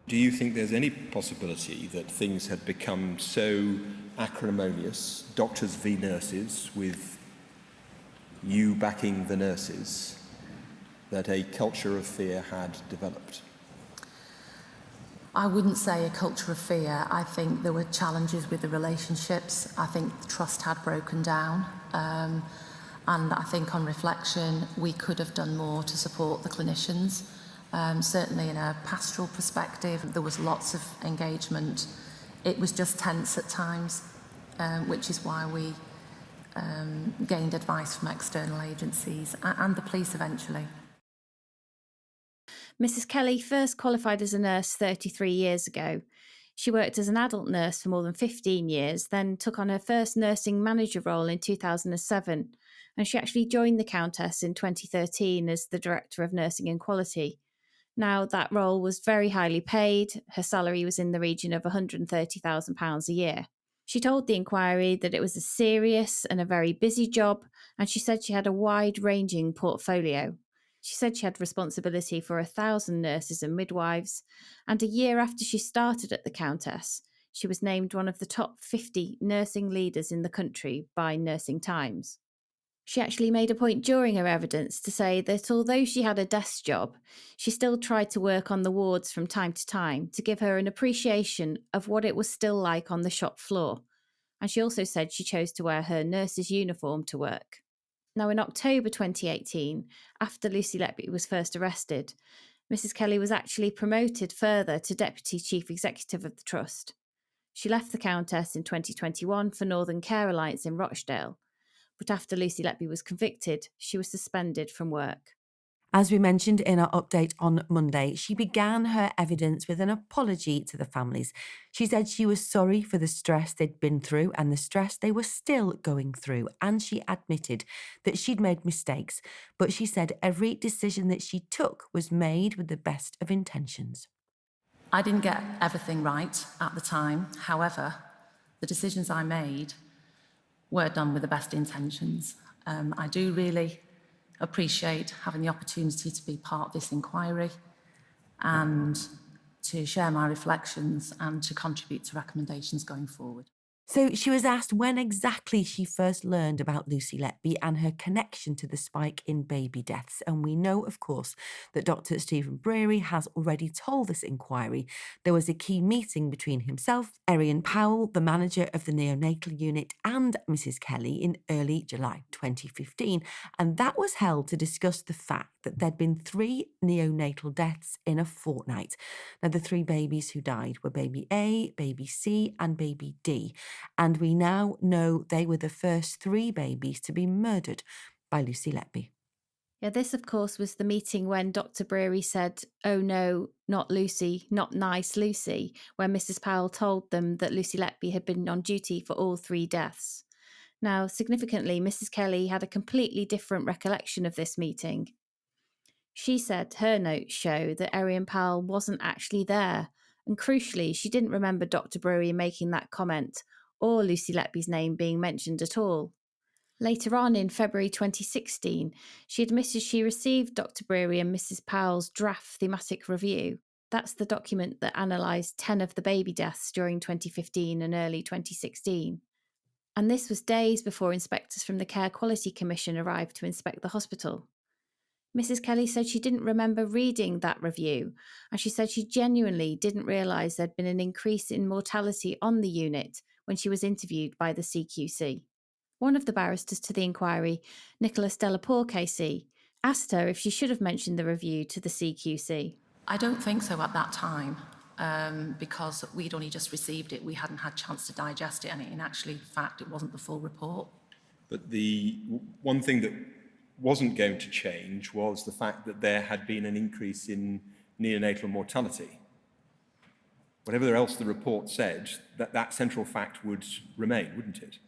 Do you think there's any possibility that things had become so acrimonious, doctors v nurses, with you backing the nurses, that a culture of fear had developed? I wouldn't say a culture of fear. I think there were challenges with the relationships. I think trust had broken down. And I think on reflection, we could have done more to support the clinicians. Certainly in a pastoral perspective, there was lots of engagement. It was just tense at times, which is why we gained advice from external agencies and the police eventually. Mrs. Kelly first qualified as a nurse 33 years ago. She worked as an adult nurse for more than 15 years, then took on her first nursing manager role in 2007, and she actually joined the Countess in 2013 as the Director of Nursing and Quality. Now, that role was very highly paid. Her salary was in the region of £130,000 a year. She told the inquiry that it was a serious and a very busy job, and she said she had a wide-ranging portfolio. She said she had responsibility for 1,000 nurses and midwives, and a year after she started at the Countess, she was named one of the top 50 nursing leaders in the country by Nursing Times. She actually made a point during her evidence to say that although she had a desk job, she still tried to work on the wards from time to time to give her an appreciation of what it was still like on the shop floor. And she also said she chose to wear her nurse's uniform to work. Now, in October 2018, after Lucy Letby was first arrested, Mrs. Kelly was actually promoted further to Deputy Chief Executive of the Trust. She left the Countess in 2021 for Northern Care Alliance in Rochdale, but after Lucy Letby was convicted, she was suspended from work. As we mentioned in our update on Monday, she began her evidence with an apology to the families. She said she was sorry for the stress they'd been through and the stress they were still going through, and she admitted that she'd made mistakes, but she said every decision that she took was made with the best of intentions. I didn't get everything right at the time. However, the decisions I made were done with the best intentions. I do really appreciate having the opportunity to be part of this inquiry and to share my reflections and to contribute to recommendations going forward. So she was asked when exactly she first learned about Lucy Letby and her connection to the spike in baby deaths. And we know, of course, that Dr. Stephen Breary has already told this inquiry there was a key meeting between himself, Arian Powell, the manager of the neonatal unit, and Mrs. Kelly in early July 2015. And that was held to discuss the fact that there'd been 3 neonatal deaths in a fortnight. Now, the 3 babies who died were baby A, baby C, and baby D. And we now know they were the first 3 babies to be murdered by Lucy Letby. Yeah, this, of course, was the meeting when Dr. Breary said, "Oh no, not Lucy, not nice Lucy," when Mrs. Powell told them that Lucy Letby had been on duty for all 3 deaths. Now, significantly, Mrs. Kelly had a completely different recollection of this meeting. She said her notes show that Arian Powell wasn't actually there, and crucially, she didn't remember Dr. Breary making that comment or Lucy Letby's name being mentioned at all. Later on in February 2016, she admitted she received Dr. Breary and Mrs. Powell's draft thematic review. That's the document that analysed 10 of the baby deaths during 2015 and early 2016. And this was days before inspectors from the Care Quality Commission arrived to inspect the hospital. Mrs. Kelly said she didn't remember reading that review, and she said she genuinely didn't realise there'd been an increase in mortality on the unit when she was interviewed by the CQC. One of the barristers to the inquiry, Nicholas Delapour KC, asked her if she should have mentioned the review to the CQC. I don't think so at that time, because we'd only just received it. We hadn't had a chance to digest it, and in actually fact, it wasn't the full report. But the one thing that wasn't going to change was the fact that there had been an increase in neonatal mortality. Whatever else the report said, that central fact would remain, wouldn't it?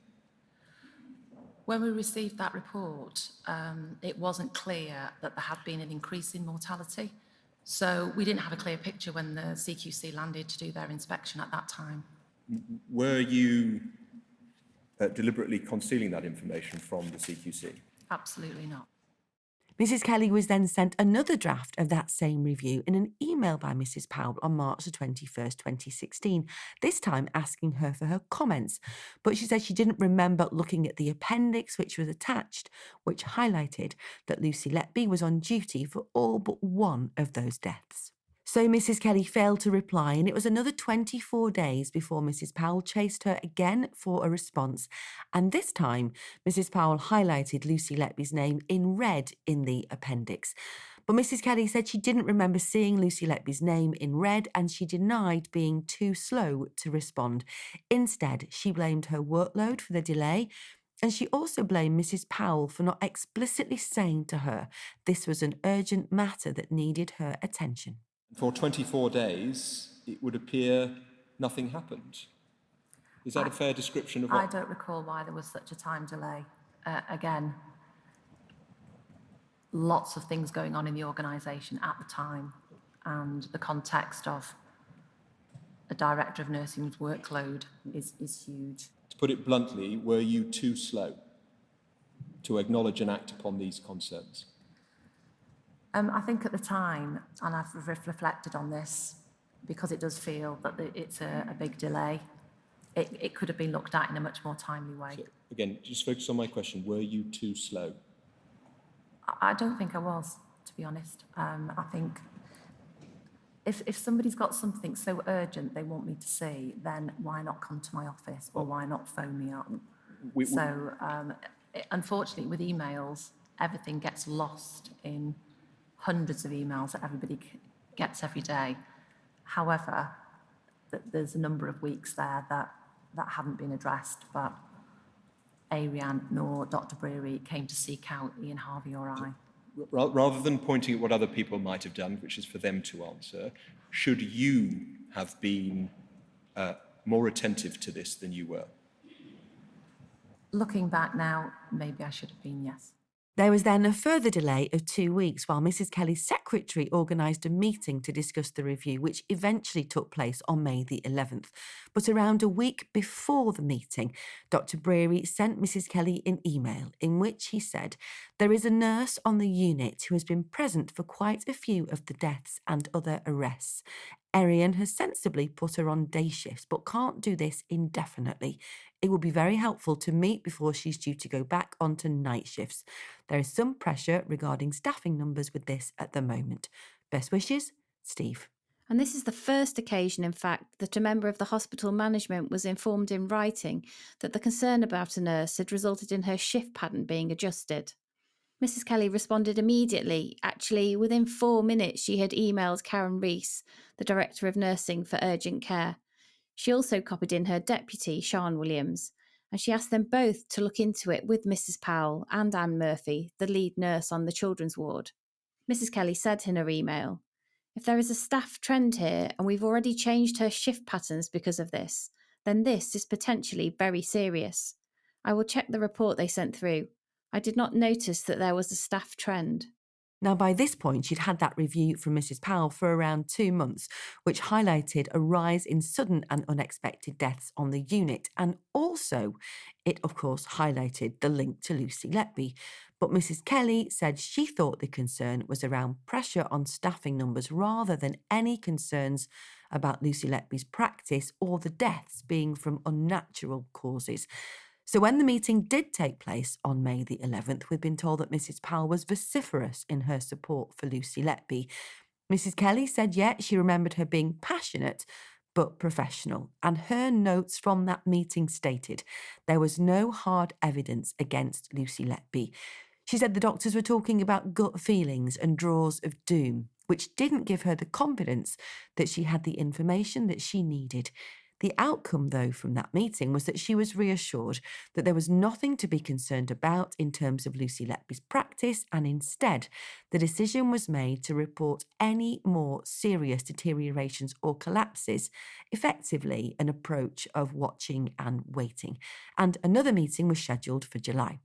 When we received that report, it wasn't clear that there had been an increase in mortality. So we didn't have a clear picture when the CQC landed to do their inspection at that time. Were you deliberately concealing that information from the CQC? Absolutely not. Mrs. Kelly was then sent another draft of that same review in an email by Mrs. Powell on March the 21st, 2016, this time asking her for her comments. But she said she didn't remember looking at the appendix which was attached, which highlighted that Lucy Letby was on duty for all but one of those deaths. So Mrs. Kelly failed to reply, and it was another 24 days before Mrs. Powell chased her again for a response. And this time, Mrs. Powell highlighted Lucy Letby's name in red in the appendix. But Mrs. Kelly said she didn't remember seeing Lucy Letby's name in red, and she denied being too slow to respond. Instead, she blamed her workload for the delay, and she also blamed Mrs. Powell for not explicitly saying to her this was an urgent matter that needed her attention. For 24 days, it would appear nothing happened. Is that a fair description of what? I don't recall why there was such a time delay. Again, lots of things going on in the organisation at the time, and the context of a director of nursing's workload is huge. To put it bluntly, were you too slow to acknowledge and act upon these concerns? I think at the time, and I've reflected on this, because it does feel that it's a big delay, it could have been looked at in a much more timely way. So, again, just focus on my question. Were you too slow? I don't think I was, to be honest. I think if somebody's got something so urgent they want me to see, then why not come to my office, or why not phone me up? Unfortunately, with emails, everything gets lost in hundreds of emails that everybody gets every day. However, there's a number of weeks there that haven't been addressed, but Ariane nor Dr. Breary came to seek out Ian Harvey or I. Rather than pointing at what other people might have done, which is for them to answer, should you have been more attentive to this than you were? Looking back now, maybe I should have been, yes. There was then a further delay of 2 weeks while Mrs. Kelly's secretary organised a meeting to discuss the review, which eventually took place on May the 11th. But around a week before the meeting, Dr. Breary sent Mrs. Kelly an email in which he said, "There is a nurse on the unit who has been present for quite a few of the deaths and other arrests. Ariane has sensibly put her on day shifts, but can't do this indefinitely. It would be very helpful to meet before she's due to go back onto night shifts. There is some pressure regarding staffing numbers with this at the moment. Best wishes, Steve." And this is the first occasion, in fact, that a member of the hospital management was informed in writing that the concern about a nurse had resulted in her shift pattern being adjusted. Mrs. Kelly responded immediately. Actually, within 4 minutes, she had emailed Karen Rees, the Director of Nursing for Urgent Care. She also copied in her deputy, Sian Williams, and she asked them both to look into it with Mrs. Powell and Anne Murphy, the lead nurse on the children's ward. Mrs. Kelly said in her email, "If there is a staff trend here and we've already changed her shift patterns because of this, then this is potentially very serious. I will check the report they sent through. I did not notice that there was a staff trend." Now, by this point, she'd had that review from Mrs. Powell for around 2 months, which highlighted a rise in sudden and unexpected deaths on the unit. And also, it, of course, highlighted the link to Lucy Letby. But Mrs. Kelly said she thought the concern was around pressure on staffing numbers rather than any concerns about Lucy Letby's practice or the deaths being from unnatural causes. So when the meeting did take place on May the 11th, we've been told that Mrs. Powell was vociferous in her support for Lucy Letby. Mrs. Kelly said, she remembered her being passionate but professional, and her notes from that meeting stated there was no hard evidence against Lucy Letby. She said the doctors were talking about gut feelings and draws of doom, which didn't give her the confidence that she had the information that she needed. The outcome, though, from that meeting was that she was reassured that there was nothing to be concerned about in terms of Lucy Letby's practice, and instead, the decision was made to report any more serious deteriorations or collapses, effectively an approach of watching and waiting. And another meeting was scheduled for July.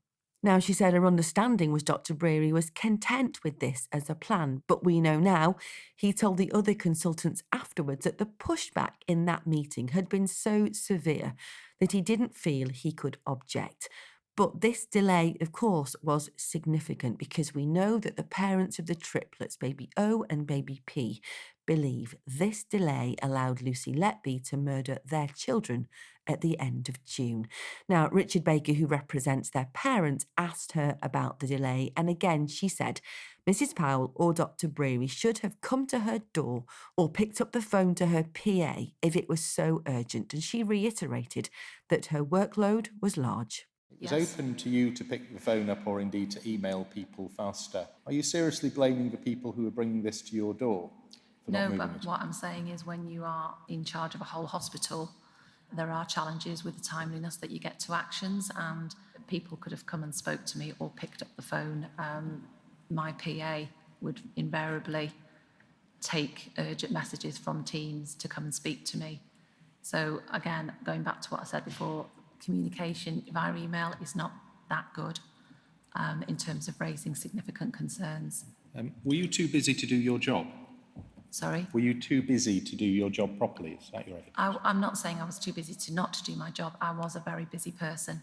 Now, she said her understanding was Dr. Breary was content with this as a plan, but we know now he told the other consultants afterwards that the pushback in that meeting had been so severe that he didn't feel he could object. But this delay, of course, was significant because we know that the parents of the triplets, baby O and baby P, believe this delay allowed Lucy Letby to murder their children at the end of June. Now, Richard Baker, who represents their parents, asked her about the delay, and again she said Mrs. Powell or Dr. Breary should have come to her door or picked up the phone to her PA if it was so urgent, and she reiterated that her workload was large. It was open to you to pick the phone up or indeed to email people faster. Are you seriously blaming the people who are bringing this to your door for not moving but it? what I'm saying is when you are in charge of a whole hospital, there are challenges with the timeliness that you get to actions, and people could have come and spoke to me or picked up the phone. My PA would invariably take urgent messages from teams to come and speak to me. So again, going back to what I said before, communication via email is not that good in terms of raising significant concerns. Were you too busy to do your job? Sorry? Were you too busy to do your job properly? Is that your evidence? I'm not saying I was too busy to not to do my job. I was a very busy person.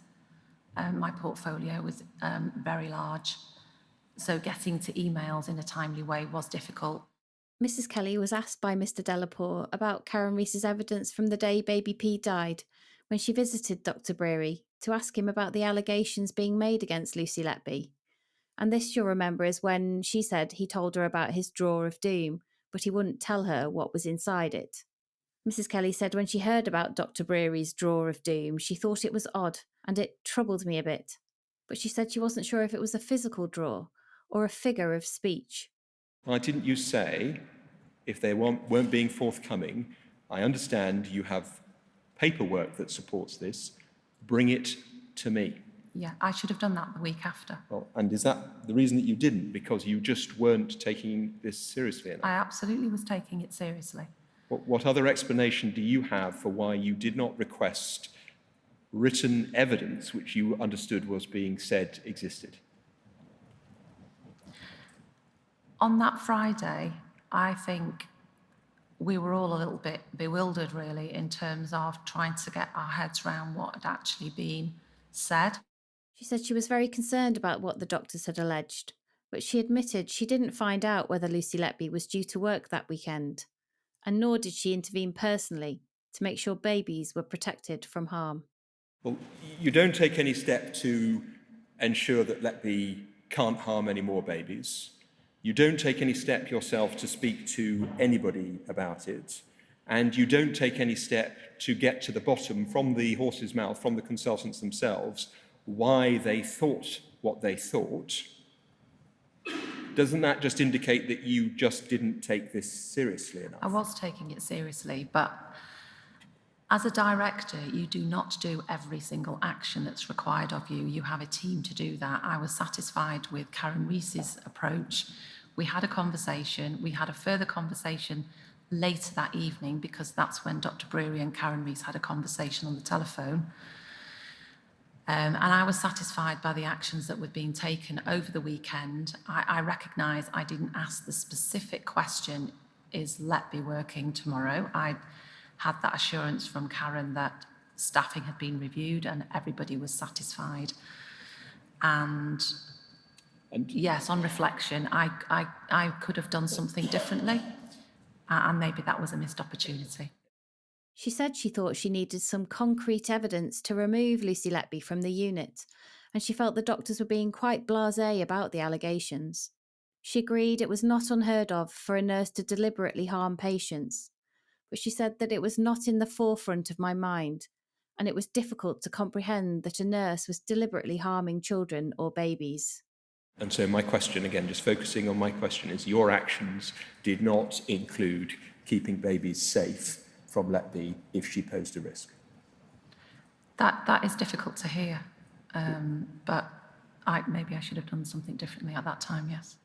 My portfolio was very large. So getting to emails in a timely way was difficult. Mrs. Kelly was asked by Mr. Delaporte about Karen Rees's evidence from the day baby P died when she visited Dr. Breary to ask him about the allegations being made against Lucy Letby. And this, you'll remember, is when she said he told her about his drawer of doom, but he wouldn't tell her what was inside it. Mrs. Kelly said when she heard about Dr. Breary's drawer of doom, she thought it was odd, and it troubled me a bit. But she said she wasn't sure if it was a physical drawer or a figure of speech. Why didn't you say, if they weren't being forthcoming, I understand you have paperwork that supports this, bring it to me? Yeah, I should have done that the week after. Well, and is that the reason that you didn't? Because you just weren't taking this seriously enough? I absolutely was taking it seriously. What other explanation do you have for why you did not request written evidence which you understood was being said existed? On that Friday, I think we were all a little bit bewildered, really, in terms of trying to get our heads around what had actually been said. She said she was very concerned about what the doctors had alleged, but she admitted she didn't find out whether Lucy Letby was due to work that weekend, and nor did she intervene personally to make sure babies were protected from harm. Well, you don't take any step to ensure that Letby can't harm any more babies. You don't take any step yourself to speak to anybody about it. And you don't take any step to get to the bottom from the horse's mouth, from the consultants themselves, why they thought what they thought. Doesn't that just indicate that you just didn't take this seriously enough? I was taking it seriously, but as a director, you do not do every single action that's required of you. You have a team to do that. I was satisfied with Karen Rees's approach. We had a conversation. We had a further conversation later that evening because that's when Dr. Breary and Karen Rees had a conversation on the telephone. And I was satisfied by the actions that were being taken over the weekend. I recognise I didn't ask the specific question, is Letby working tomorrow? I had that assurance from Karen that staffing had been reviewed and everybody was satisfied. And yes, on reflection, I could have done something differently, and maybe that was a missed opportunity. She said she thought she needed some concrete evidence to remove Lucy Letby from the unit, and she felt the doctors were being quite blasé about the allegations. She agreed it was not unheard of for a nurse to deliberately harm patients, but she said that it was not in the forefront of my mind, and it was difficult to comprehend that a nurse was deliberately harming children or babies. And so my question, again, just focusing on my question, is your actions did not include keeping babies safe from Letby if she posed a risk? That is difficult to hear, but maybe I should have done something differently at that time, yes.